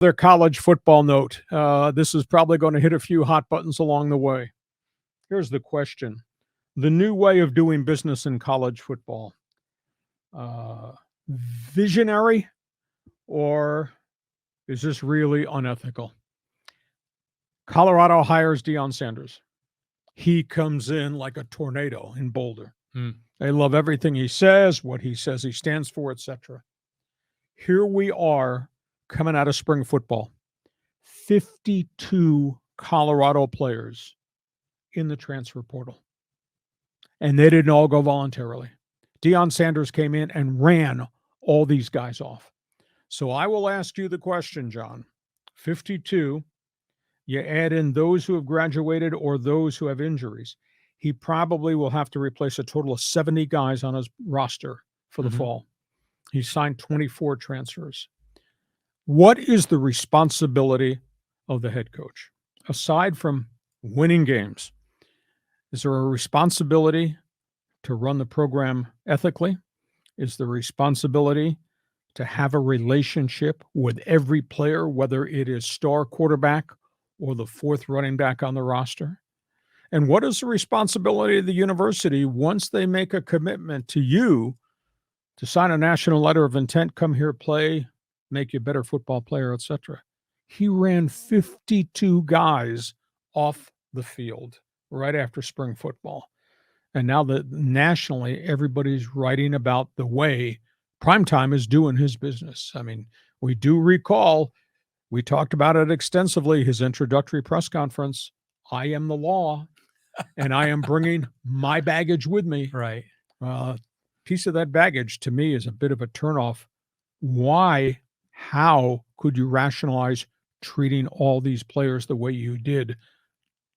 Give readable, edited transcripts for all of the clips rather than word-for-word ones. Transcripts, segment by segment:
Their college football note. This is probably going to hit a few hot buttons along the way. Here's the question. The new way of doing business in college football. Visionary, or is this really unethical? Colorado hires Deion Sanders. He comes in like a tornado in Boulder. They love everything he says, what he says he stands for, etc. Here we are coming out of spring football. 52 Colorado players in the transfer portal. And they didn't all go voluntarily. Deion Sanders came in and ran all these guys off. So I will ask you the question, John. 52, you add in those who have graduated or those who have injuries. He probably will have to replace a total of 70 guys on his roster for the fall. He signed 24 transfers. What is the responsibility of the head coach? Aside from winning games, is there a responsibility to run the program ethically? Is there a responsibility to have a relationship with every player, whether it is star quarterback or the fourth running back on the roster? And what is the responsibility of the university once they make a commitment to you to sign a national letter of intent, come here, play, make you a better football player, etc.? He ran 52 guys off the field right after spring football. And now that nationally, everybody's writing about the way Primetime is doing his business. I mean, we do recall, we talked about it extensively, his introductory press conference. I am the law, and I am bringing my baggage with me. Right. Piece of that baggage to me is a bit of a turnoff. Why, how could you rationalize treating all these players the way you did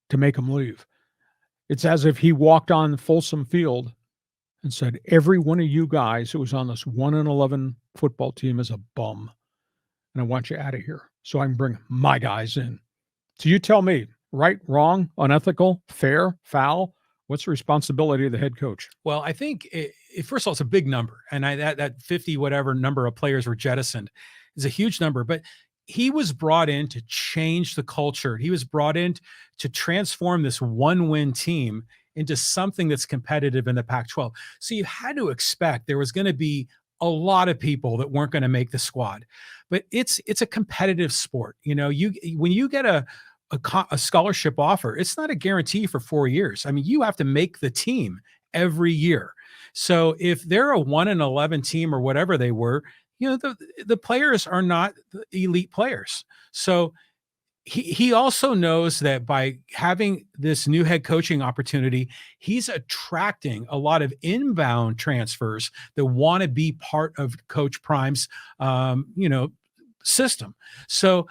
to make them leave? It's as if he walked on Folsom Field and said, every one of you guys who was on this 1-11 football team is a bum, and I want you out of here so I can bring my guys in. So you tell me, right, wrong, unethical, fair, foul? What's the responsibility of the head coach? Well, I think, first of all, it's a big number. And that 50 whatever number of players were jettisoned is a huge number. But he was brought in to change the culture. He was brought in to transform this one-win team into something that's competitive in the Pac-12. So you had to expect there was going to be a lot of people that weren't going to make the squad. But it's a competitive sport. You know, when you get a scholarship offer, it's not a guarantee for 4 years. I mean, you have to make the team every year. So if they're a 1-11 team or whatever they were, you know, the players are not the elite players. So he also knows that by having this new head coaching opportunity, he's attracting a lot of inbound transfers that want to be part of Coach Prime's, system. So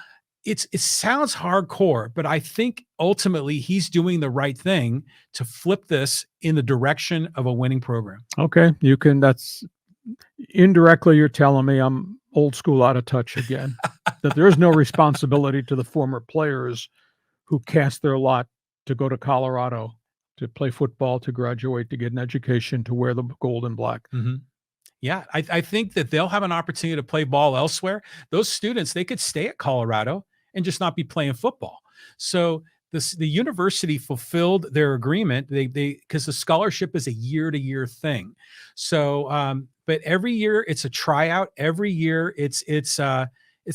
it sounds hardcore, but I think ultimately he's doing the right thing to flip this in the direction of a winning program. Okay, that's indirectly you're telling me I'm old school, out of touch again, that there is no responsibility to the former players who cast their lot to go to Colorado, to play football, to graduate, to get an education, to wear the gold and black. Yeah, I think that they'll have an opportunity to play ball elsewhere. Those students, they could stay at Colorado and just not be playing football. So the university fulfilled their agreement. Because the scholarship is a year-to-year thing. So, but every year it's a tryout. Every year it's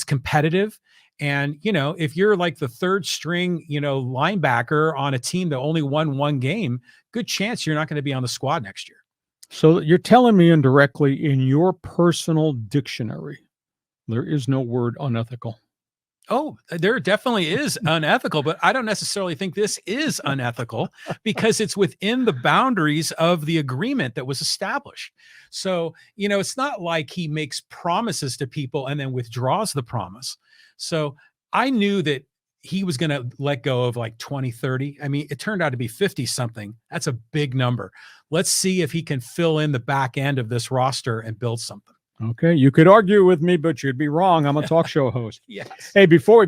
competitive. And, you know, if you're like the third string, linebacker on a team that only won one game, good chance you're not going to be on the squad next year. So you're telling me indirectly, in your personal dictionary, there is no word unethical. Oh, there definitely is unethical, but I don't necessarily think this is unethical because it's within the boundaries of the agreement that was established. So, it's not like he makes promises to people and then withdraws the promise. So I knew that he was going to let go of like 20, 30. I mean, it turned out to be 50 something. That's a big number. Let's see if he can fill in the back end of this roster and build something. Okay, you could argue with me, but you'd be wrong. I'm a talk show host. Yes. Hey, before we